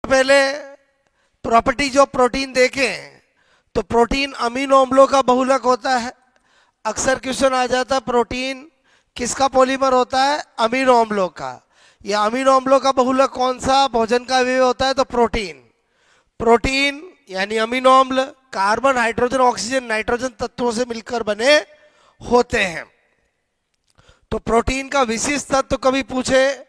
पहले प्रॉपर्टी जो प्रोटीन देखें तो प्रोटीन अमीनो अम्लों का बहुलक होता है। अक्सर क्वेश्चन आ जाता है प्रोटीन किसका पॉलीमर होता है? अमीनो अम्लों का। या अमीनो अम्लों का बहुलक कौन सा भोजन का अवयव होता है? तो प्रोटीन। प्रोटीन यानी अमीनो अम्ल कार्बन हाइड्रोजन ऑक्सीजन नाइट्रोजन तत्वों से मिलकर बने होते हैं। तो प्रोटीन का विशिष्ट तत्व कभी पूछे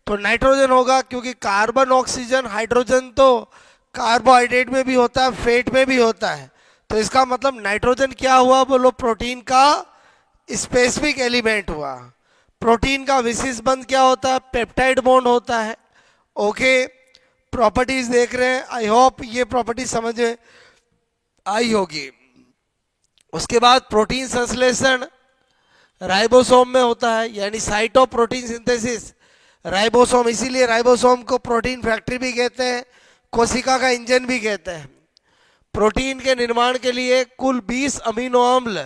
तो नाइट्रोजन होगा, क्योंकि कार्बन ऑक्सीजन हाइड्रोजन तो कार्बोहाइड्रेट में भी होता है, फैट में भी होता है। तो इसका मतलब नाइट्रोजन क्या हुआ? बोलो प्रोटीन का स्पेसिफिक एलिमेंट हुआ। प्रोटीन का विशिष्ट बंध क्या होता है? पेप्टाइड बॉन्ड होता है। ओके, प्रॉपर्टीज देख रहे हैं, आई होप ये प्रॉपर्टी समझ में आई होगी। उसके बाद प्रोटीन संश्लेषण राइबोसोम में होता है, यानी site of protein synthesis ribosome. इसीलिए राइबोसोम को प्रोटीन फैक्ट्री भी कहते हैं, कोशिका का इंजन भी कहते हैं। प्रोटीन के निर्माण के लिए कुल 20 अमीनो अम्ल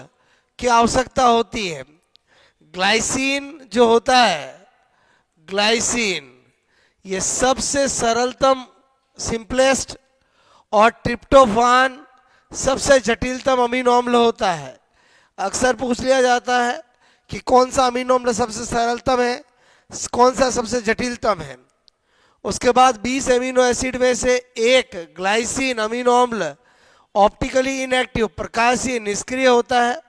की आवश्यकता होती है। ग्लाइसिन जो होता है, ग्लाइसिन ये सबसे सरलतम सिंपलेस्ट, और ट्रिप्टोफान सबसे जटिलतम अमीनो अम्ल होता है। अक्सर पूछ लिया जाता है कि कौन सा अमीनो अम्ल सबसे सरलतम है, कौन सा सबसे जटिलतम है। उसके बाद 20 अमीनो एसिड में से एक ग्लाइसिन अमीनो अम्ल ऑप्टिकली इनएक्टिव प्रकाशीय निष्क्रिय होता है,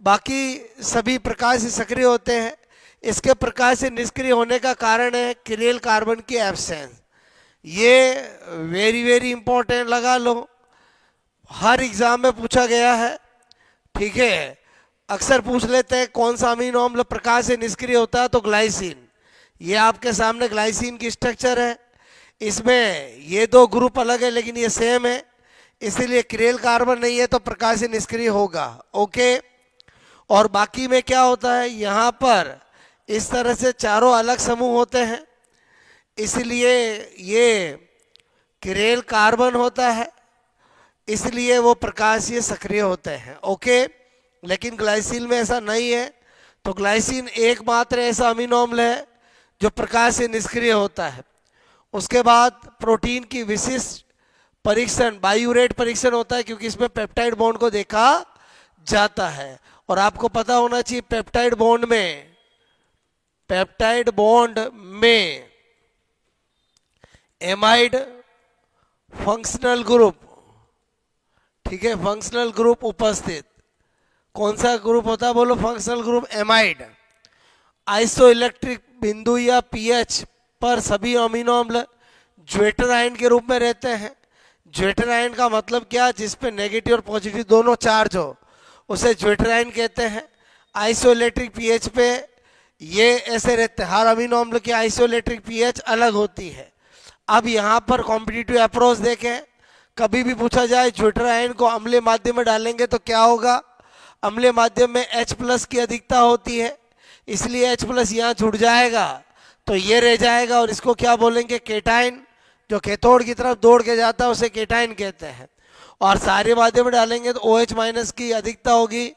बाकी सभी प्रकाश से सक्रिय होते हैं। इसके प्रकाश से निष्क्रिय होने का कारण है किरेल कार्बन की एब्सेंस। ये वेरी वेरी इंपॉर्टेंट, लगा लो, हर एग्जाम में पूछा गया है। ठीक है, अक्सर पूछ लेते हैं कौन सा अमीनो अम्ल प्रकाश से निष्क्रिय होता है, तो ग्लाइसिन। ये आपके सामने ग्लाइसिन की स्ट्रक्चर है। इसमें ये दो ग्रुप अलग है लेकिन ये सेम है, इसीलिए किरेल कार्बन नहीं है तो प्रकाश से निष्क्रिय होगा। ओके, और बाकी में क्या होता है, यहाँ पर इस तरह से चारों अलग समूह होते हैं, इसलिए ये किरेल कार्बन होता है, इसलिए वो प्रकाशीय सक्रिय होते हैं। ओके, लेकिन ग्लाइसिन में ऐसा नहीं है। तो ग्लाइसिन एकमात्र ऐसा अमीनो अम्ल है जो प्रकाश से निष्क्रिय होता है। उसके बाद प्रोटीन की विशिष्ट परीक्षण बायूरेट परीक्षण होता है, क्योंकि इसमें पेप्टाइड बॉन्ड को देखा जाता है। और आपको पता होना चाहिए पेप्टाइड बॉन्ड में एमाइड फंक्शनल ग्रुप, ठीक है, फंक्शनल ग्रुप उपस्थित। कौन सा ग्रुप होता है? बोलो फंक्शनल ग्रुप एमाइड। आइसोइलेक्ट्रिक बिंदु या पीएच पर सभी अमीनो अम्ल ज्वेटर आयन के रूप में रहते हैं। ज्वेटर आयन का मतलब क्या? जिस पे नेगेटिव और पॉजिटिव दोनों चार्ज हो उसे ज्वेटर आयन कहते हैं। आइसोइलेक्ट्रिक पीएच पे ये ऐसे रहते हैं, हर अमीनो अम्ल की आइसोइलेक्ट्रिक पीएच अलग होती है। अब यहाँ पर कॉम्पिटिटिव अप्रोच देखें, कभी भी पूछा जाए ज्वेटर आयन को अम्लीय माध्यम में डालेंगे तो क्या होगा? अम्लीय माध्यम में H+ की अधिकता होती है, इसलिए H+ यहाँ जुड़ जाएगा तो ये रह जाएगा, और इसको क्या बोलेंगे? केटाइन। जो कैथोड की तरफ दौड़ के जाता है उसे केटाइन कहते हैं। और सारे माध्यम में डालेंगे तो OH- की अधिकता होगी,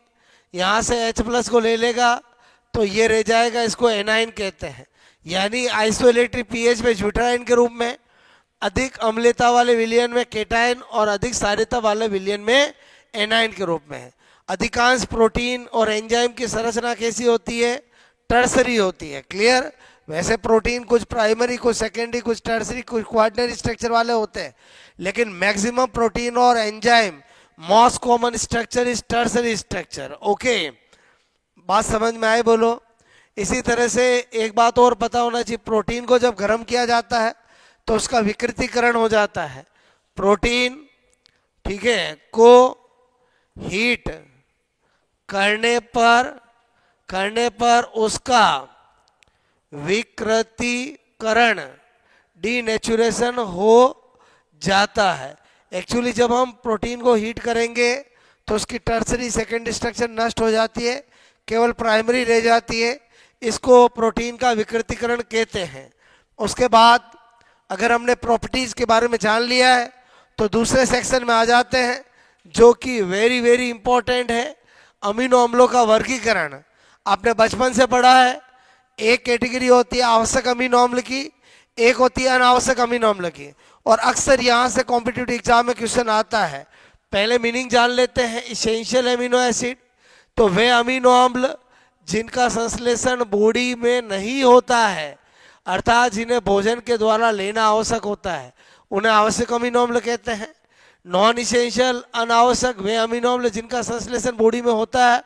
यहाँ से H+ को ले लेगा तो ये रह जाएगा, इसको एनाइन कहते हैं। यानी आइसोइलेक्ट्रिक पीएच में ज्वेटर आयन के रूप में, अधिक अम्लता वाले विलयन में केटाइन और अधिक क्षारीयता वाले विलयन में एनाइन के रूप में है। अधिकांश प्रोटीन और एंजाइम की संरचना कैसी होती है? टर्सरी होती है। क्लियर? वैसे प्रोटीन कुछ प्राइमरी, कुछ सेकेंडरी, कुछ टर्सरी, कुछ क्वार्टनरी स्ट्रक्चर वाले होते हैं, लेकिन मैक्सिमम प्रोटीन और enzyme most common structure is tertiary structure. Okay, बात समझ में आए? बोलो। इसी तरह से एक बात और पता होना चाहिए, प्रोटीन को जब गर्म किया जाता है तो उसका विकृतीकरण हो जाता है। प्रोटीन, ठीक है, को हीट करने पर उसका विकृतीकरण डीनेचुरेशन हो जाता है। एक्चुअली जब हम प्रोटीन को हीट करेंगे तो उसकी टर्सरी सेकेंडरी स्ट्रक्चर नष्ट हो जाती है, केवल प्राइमरी रह जाती है। इसको प्रोटीन का विकृतीकरण कहते हैं। उसके बाद अगर हमने प्रॉपर्टीज के बारे में जान लिया है तो दूसरे सेक्शन में आ जाते हैं, जो कि वेरी वेरी इंपॉर्टेंट है, अमीनो अम्लों का वर्गीकरण। आपने बचपन से पढ़ा है, एक कैटेगरी होती है आवश्यक अमीनो अम्ल की, एक होती है अनावश्यक अमीनो अम्ल की। और अक्सर यहाँ से कॉम्पिटिटिव एग्जाम में क्वेश्चन आता है। पहले मीनिंग जान लेते हैं। इसेंशियल अमीनो एसिड तो वे अमीनो अम्ल जिनका संश्लेषण बॉडी में नहीं होता है, अर्थात जिन्हें भोजन के द्वारा लेना आवश्यक होता है, उन्हें आवश्यक अमीनो अम्ल कहते हैं। नॉन इसेंशियल अनावश्यक वे अमीनो अम्ल जिनका संश्लेषण बॉडी में होता है,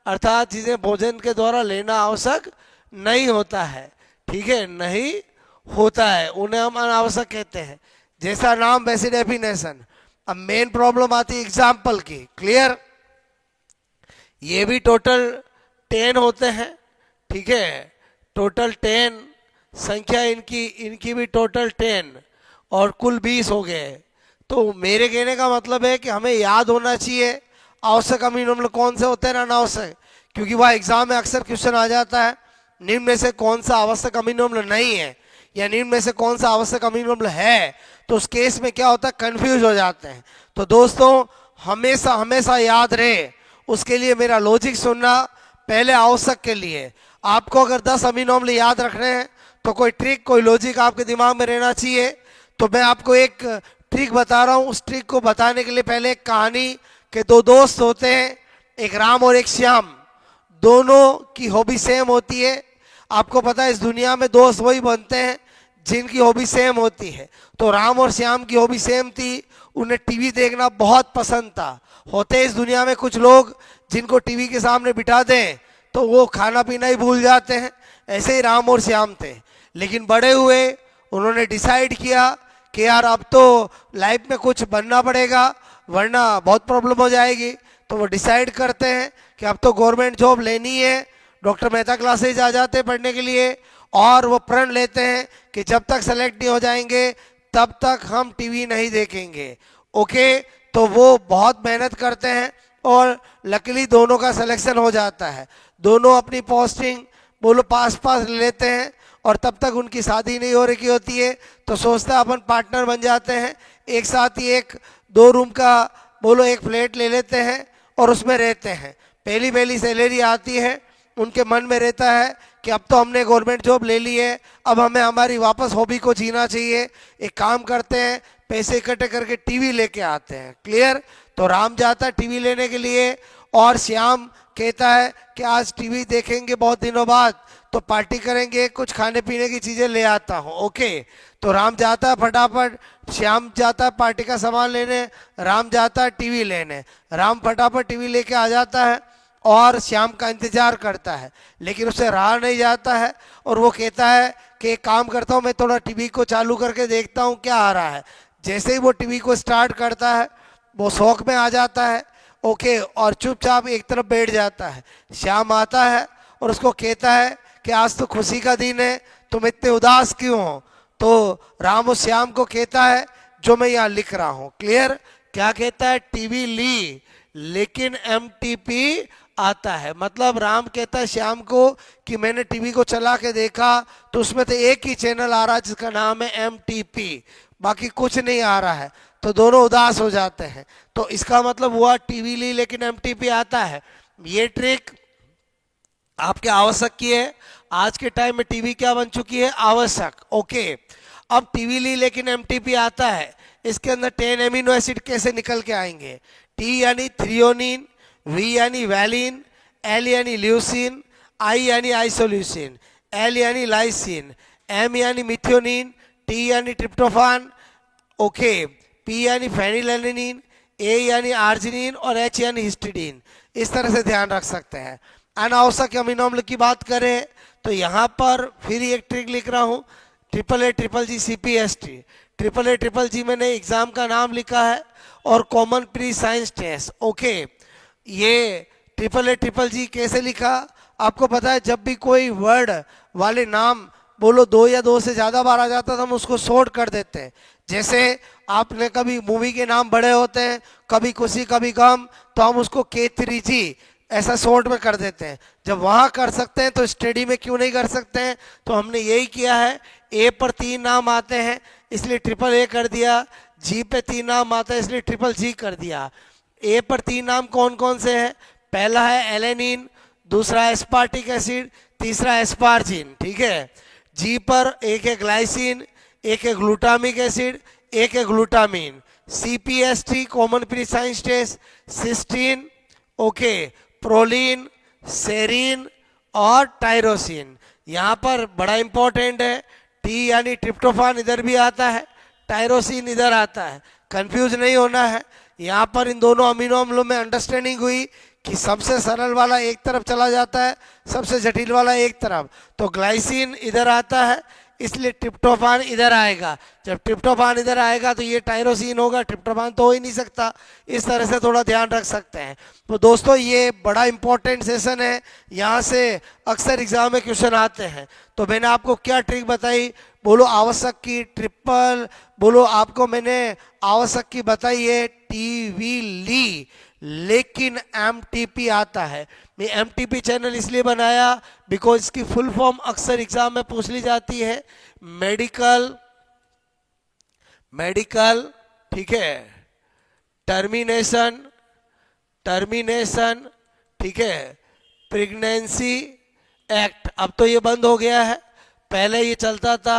अर्थात जिन्हें भोजन के द्वारा लेना आवश्यक नहीं होता है, ठीक है, नहीं होता है, उन्हें हम अनावश्यक कहते हैं। जैसा नाम वैसी डेफिनेशन। अब मेन प्रॉब्लम आती है एग्जाम्पल की। क्लियर? ये भी टोटल 10 होते हैं, ठीक है, टोटल 10 संख्या इनकी भी टोटल 10 और कुल 20 हो गए। तो मेरे कहने का मतलब है कि हमें याद होना चाहिए आवश्यक अमीनो अम्ल कौन से होते हैं, अनावश्यक, क्योंकि वह एग्जाम में अक्सर क्वेश्चन आ जाता है निम्न में से कौन सा आवश्यक अमीनो अम्ल नहीं है या निम्न में से कौन सा आवश्यक अमीनो अम्ल है। तो उस केस में क्या होता है, कंफ्यूज हो जाते हैं। तो दोस्तों हमेशा हमेशा याद रहे, उसके लिए मेरा लॉजिक सुनना। पहले आवश्यक के लिए आपको अगर 10 अमीनो अम्ल याद रखने हैं तो कोई ट्रिक, कोई लॉजिक आपके दिमाग में रहना चाहिए। तो मैं आपको एक ट्रिक बता रहा हूँ। उस ट्रिक को बताने के लिए पहले एक कहानी के दो दोस्त होते हैं, एक राम और एक श्याम। दोनों की हॉबी सेम होती है। आपको पता है इस दुनिया में दोस्त वही बनते हैं जिनकी हॉबी सेम होती है। तो राम और श्याम की हॉबी सेम थी, उन्हें टीवी देखना बहुत पसंद था। होते इस दुनिया में कुछ लोग जिनको टीवी के सामने बिठा दें तो वो खाना पीना ही भूल जाते हैं। ऐसे ही राम और श्याम थे। लेकिन बड़े हुए उन्होंने डिसाइड किया कि यार अब तो लाइफ में कुछ बनना पड़ेगा वरना बहुत प्रॉब्लम हो जाएगी। तो वो डिसाइड करते हैं कि अब तो गवर्नमेंट जॉब लेनी है। डॉक्टर मेहता क्लासेज आ जाते हैं पढ़ने के लिए और वो प्रण लेते हैं कि जब तक सेलेक्ट नहीं हो जाएंगे तब तक हम टीवी नहीं देखेंगे। ओके, तो वो बहुत मेहनत करते हैं और लकीली दोनों का सिलेक्शन हो जाता है। दोनों अपनी पोस्टिंग बोलो पास पास लेते हैं और तब तक उनकी शादी नहीं हो रही होती है। तो सोचता अपन पार्टनर बन जाते हैं, एक साथ ही एक 2 रूम का बोलो एक फ्लैट ले लेते हैं और उसमें रहते हैं। पहली पहली सैलरी आती है, उनके मन में रहता है कि अब तो हमने गवर्नमेंट जॉब ले ली है, अब हमें हमारी वापस हॉबी को जीना चाहिए। एक काम करते हैं, पैसे इकट्ठे करके टीवी लेके आते हैं। क्लियर? तो राम जाता है टीवी लेने के लिए और श्याम कहता है कि आज टीवी देखेंगे बहुत दिनों बाद, तो पार्टी करेंगे, कुछ खाने पीने की चीज़ें ले आता हूँ। ओके, तो राम जाता है फटाफट, श्याम जाता है पार्टी का सामान लेने, राम जाता है टीवी लेने। राम फटाफट टीवी लेके आ जाता है और श्याम का इंतजार करता है, लेकिन उसे रहा नहीं जाता है और वो कहता है कि एक काम करता हूँ, मैं थोड़ा टीवी को चालू करके देखता हूँ क्या आ रहा है। जैसे ही वो टीवी को स्टार्ट करता है वो शौक में आ जाता है। ओके, और चुपचाप एक तरफ बैठ जाता है। श्याम आता है और उसको कहता है कि आज तो खुशी का दिन है, तुम इतने उदास क्यों हो। तो राम उस श्याम को कहता है जो मैं यहाँ लिख रहा हूँ। क्लियर? क्या कहता है? टीवी ली लेकिन एमटीपी आता है। मतलब राम कहता है श्याम को कि मैंने टीवी को चला के देखा तो उसमें तो एक ही चैनल आ रहा है जिसका नाम है एमटीपी, बाकी कुछ नहीं आ रहा है। तो दोनों उदास हो जाते हैं। तो इसका मतलब हुआ टीवी ली लेकिन एमटीपी आता है। ये ट्रिक आपके आवश्यक की है। आज के टाइम में टीवी क्या बन चुकी है? आवश्यक। ओके, अब टीवी ली लेकिन एमटीपी आता है, इसके अंदर 10 एमिनो एसिड कैसे निकल के आएंगे? टी यानी थ्रियोनिन, वी यानी वैलिन, एल यानी ल्यूसिन, आई यानी आइसोल्यूसिन, एल यानी लाइसिन, एम यानी मिथियोनिन, टी यानी ट्रिप्टोफान, ओके, पी यानी फेनिलैलनिन, ए यानी आर्जिनिन और एच यानी हिस्टिडीन। इस तरह से ध्यान रख सकते हैं। अनावश्यक अमीनो अम्ल की बात करें तो यहाँ पर फिर एक ट्रिक लिख रहा हूँ, AAA CPST। AAA मैंने एग्जाम का नाम लिखा है और common pre science test. Okay, ये AAA कैसे लिखा आपको पता है? जब भी कोई वर्ड वाले नाम बोलो 2 या 2 से ज़्यादा बार आ जाता था हम उसको शॉर्ट कर देते हैं। जैसे आपने कभी मूवी के नाम बड़े होते हैं, कभी खुशी कभी गम, तो हम उसको K3G ऐसा शॉर्ट में कर देते हैं। जब वहाँ कर सकते हैं तो स्टडी में क्यों नहीं कर सकते हैं? तो हमने यही किया है। ए पर 3 नाम आते हैं इसलिए AAA कर दिया, जी पे 3 नाम आता है इसलिए GGG कर दिया। ए पर 3 नाम कौन कौन से हैं? पहला है एलेनिन, दूसरा एस्पार्टिक एसिड, तीसरा एस्पार्जिन। ठीक है। जी पर एक है ग्लाइसिन, एक है ग्लूटामिक एसिड, एक है glutamine. CPS3 common pre science test, cysteine, okay, proline, serine और टायरोसिन। यहाँ पर बड़ा इंपॉर्टेंट है, टी यानी ट्रिप्टोफान इधर भी आता है, टायरोसिन इधर आता है, कंफ्यूज नहीं होना है। यहाँ पर इन दोनों अमीनो अम्लों में अंडरस्टैंडिंग हुई कि सबसे सरल वाला एक तरफ चला जाता है, सबसे जटिल वाला एक तरफ। तो ग्लाइसिन इधर आता है, इसलिए ट्रिप्टोफान इधर आएगा। जब ट्रिप्टोफान इधर आएगा तो ये टायरोसिन होगा, ट्रिप्टोफान तो हो ही नहीं सकता। इस तरह से थोड़ा ध्यान रख सकते हैं। तो दोस्तों ये बड़ा इंपॉर्टेंट सेशन है, यहाँ से अक्सर एग्जाम में क्वेश्चन आते हैं। तो मैंने आपको क्या ट्रिक बताई, बोलो आवश्यक की ट्रिपल, बोलो आपको मैंने आवश्यक की बताई है टीवी ली, लेकिन MTP आता है। मैं MTP चैनल इसलिए बनाया बिकॉज इसकी फुल फॉर्म अक्सर एग्जाम में पूछ ली जाती है, मेडिकल, ठीक है, टर्मिनेशन, ठीक है, प्रेगनेंसी एक्ट। अब तो ये बंद हो गया है, पहले ये चलता था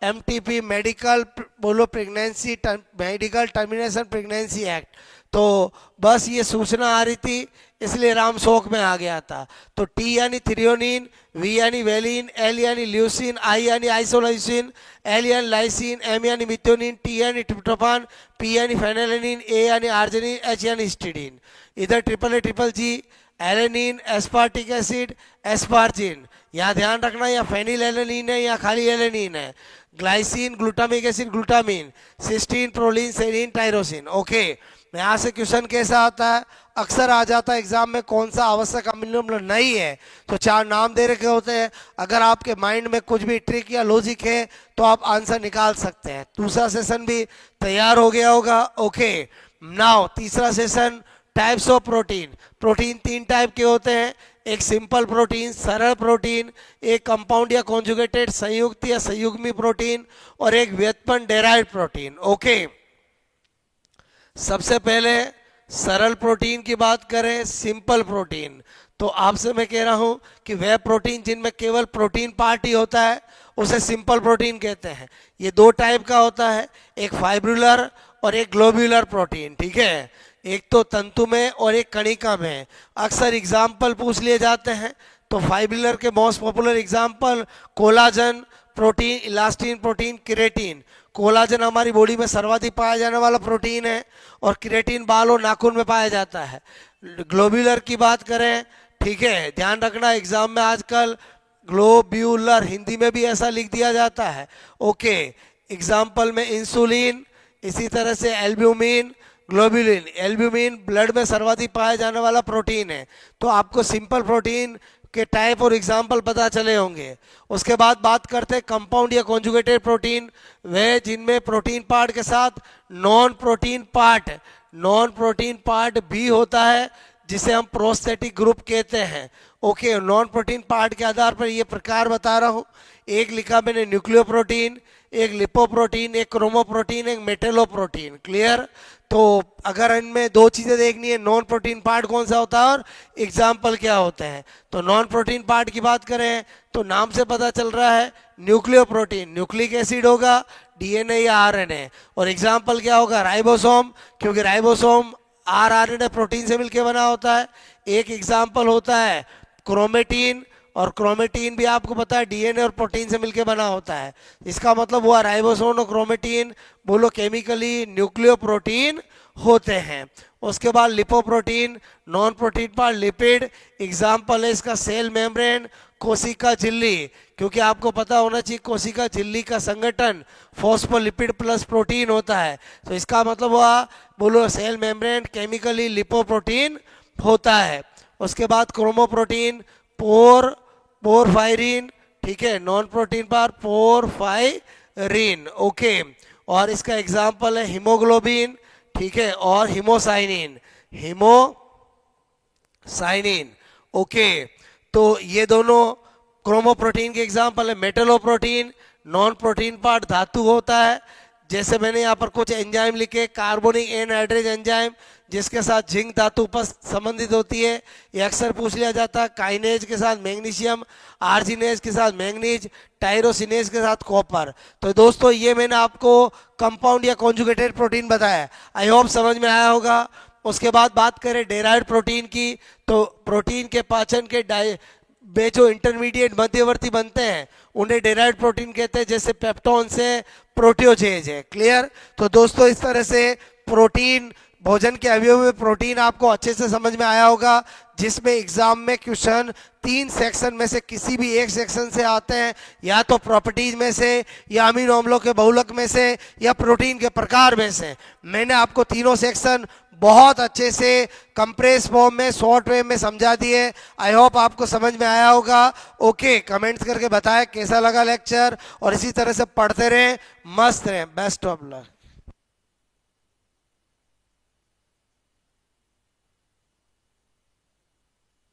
MTP मेडिकल, बोलो pregnancy, medical termination pregnancy act. तो बस ये सूचना आ रही थी, इसलिए राम शौक में आ गया था। तो टी यानी थ्रियोनिन, वी यानी वेलिन, एल यानी ल्यूसिन, आई यानी आइसोलाइसिन, एल यानी लाइसिन, एम यानी मिथ्योनिन, टी यानी ट्रिप्टोफान, पी यानी फेनेलेनिन, ए यानी आर्जिनिन, एच यानी हिस्टिडीन। इधर ट्रिपल जी, एलेनिन, एस्पार्टिक एसिड, एस्पार्जिन। यहाँ ध्यान रखना या फेनिल एलेनिन है या खाली एलेनिन है। Glycine, glutamic acid, glutamine, cysteine, proline, serine, tyrosine. Okay, यहाँ से क्वेश्चन कैसा आता है, अक्सर आ जाता है एग्जाम में, कौन सा आवश्यक अमीनो अम्ल नहीं है, तो 4 नाम दे रखे होते हैं। अगर आपके माइंड में कुछ भी ट्रिक या लॉजिक है तो आप आंसर निकाल सकते हैं। दूसरा सेशन भी तैयार हो गया होगा। ओके, नाउ तीसरा session, types of protein. Protein 3 type के होते हैं, एक सिंपल प्रोटीन, सरल प्रोटीन, एक कंपाउंड या कॉन्जुगेटेड संयुक्त या संयुग्मी प्रोटीन, और एक व्युत्पन्न डेराइव्ड प्रोटीन। ओके, सबसे पहले सरल प्रोटीन की बात करें, सिंपल प्रोटीन, तो आपसे मैं कह रहा हूं कि वह प्रोटीन जिनमें केवल प्रोटीन पार्ट ही होता है उसे सिंपल प्रोटीन कहते हैं। ये 2 टाइप का होता है, एक फाइब्रुलर और एक ग्लोब्यूलर प्रोटीन, ठीक है, एक तो तंतु में और एक कणिका में। अक्सर एग्जाम्पल पूछ लिए जाते हैं, तो फाइब्रुलर के most popular example collagen protein, elastin protein, creatine. Collagen हमारी बॉडी में सर्वाधिक पाया जाने वाला प्रोटीन है, और क्रिएटिन बाल और नाखून में पाया जाता है। ग्लोब्यूलर की बात करें, ठीक है, ध्यान रखना एग्जाम में आजकल ग्लोब्यूलर हिंदी में भी ऐसा लिख दिया जाता है। ओके, एग्जाम्पल में इंसुलिन, इसी तरह से एल्ब्यूमिन, ग्लोब्यूलिन। एल्ब्यूमिन ब्लड में सर्वाधिक पाया जाने वाला प्रोटीन है। तो आपको सिंपल प्रोटीन के टाइप और एग्जाम्पल पता चले होंगे। उसके बाद बात करते हैं कंपाउंड या कॉन्जुगेटेड प्रोटीन, वे जिनमें प्रोटीन पार्ट के साथ नॉन प्रोटीन पार्ट भी होता है, जिसे हम प्रोस्थेटिक ग्रुप कहते हैं। ओके, नॉन प्रोटीन पार्ट के आधार पर ये प्रकार बता रहा हूँ। एक लिखा मैंने न्यूक्लियोप्रोटीन, एक लिपोप्रोटीन, एक क्रोमोप्रोटीन, एक मेटेलोप्रोटीन। क्लियर? तो अगर इनमें 2 चीजें देखनी है, नॉन प्रोटीन पार्ट कौन सा होता है और एग्जाम्पल क्या होते हैं। तो नॉन प्रोटीन पार्ट की बात करें तो नाम से पता चल रहा है न्यूक्लियोप्रोटीन, न्यूक्लिक एसिड होगा, डीएनए या आरएनए, और एग्जाम्पल क्या होगा, राइबोसोम, क्योंकि राइबोसोम आरएनए प्रोटीन से मिलकर बना होता है। एक एग्जाम्पल होता है क्रोमेटीन, और क्रोमेटीन भी आपको पता है डीएनए और प्रोटीन से मिलकर बना होता है। इसका मतलब हुआ राइबोसोम और क्रोमेटीन बोलो केमिकली न्यूक्लियोप्रोटीन होते हैं। उसके बाद lipoprotein, non protein part lipid, example है इसका सेल मेम्ब्रेन, कोशिका झिल्ली, क्योंकि आपको पता होना चाहिए कोशिका झिल्ली का संगठन फॉस्फोलिपिड प्लस प्रोटीन होता है। तो इसका मतलब हुआ बोलो सेल मेम्ब्रेन केमिकली लिपोप्रोटीन होता है। उसके बाद क्रोमोप्रोटीन, पोरफायरिन, ठीक है, नॉन प्रोटीन पर पोरफायरिन। ओके, और इसका एग्जाम्पल है हीमोग्लोबिन, ठीक है, और हीमोसाइनिन। ओके, तो ये दोनों क्रोमोप्रोटीन के एग्जाम्पल है। मेटलोप्रोटीन, नॉन प्रोटीन पार्ट धातु होता है जैसे मैंने यहाँ पर कुछ एंजाइम लिखे, कार्बोनिक एनहाइड्रेज एंजाइम जिसके साथ जिंक धातु पर संबंधित होती है, ये अक्सर पूछ लिया जाता है। काइनेज के साथ मैग्नीशियम, आर्जिनेज के साथ मैंगनीज, टायरोसिनेज के साथ कॉपर। तो दोस्तों ये मैंने आपको कंपाउंड या कॉन्जुगेटेड प्रोटीन बताया, आई होप समझ में आया होगा। उसके बाद बात करें डेराइव्ड प्रोटीन की, तो प्रोटीन के पाचन के वे जो इंटरमीडिएट मध्यवर्ती बनते हैं उन्हें डेराइव्ड प्रोटीन कहते हैं, जैसे पेप्टोन्स है, प्रोटियोजेज है। क्लियर? तो दोस्तों इस तरह से प्रोटीन, भोजन के अवयव में प्रोटीन आपको अच्छे से समझ में आया होगा, जिसमें एग्जाम में क्वेश्चन 3 सेक्शन में से किसी भी एक सेक्शन से आते हैं, या तो प्रॉपर्टीज में से, या अमीनो अम्लों के बहुलक में से, या प्रोटीन के प्रकार में से। मैंने आपको तीनों सेक्शन बहुत अच्छे से कंप्रेस फॉर्म में, शॉर्ट वे में समझा दिए। आई होप आपको समझ में आया होगा। ओके, कमेंट्स करके बताएं कैसा लगा लेक्चर, और इसी तरह से पढ़ते रहें, मस्त रहें। Best of luck.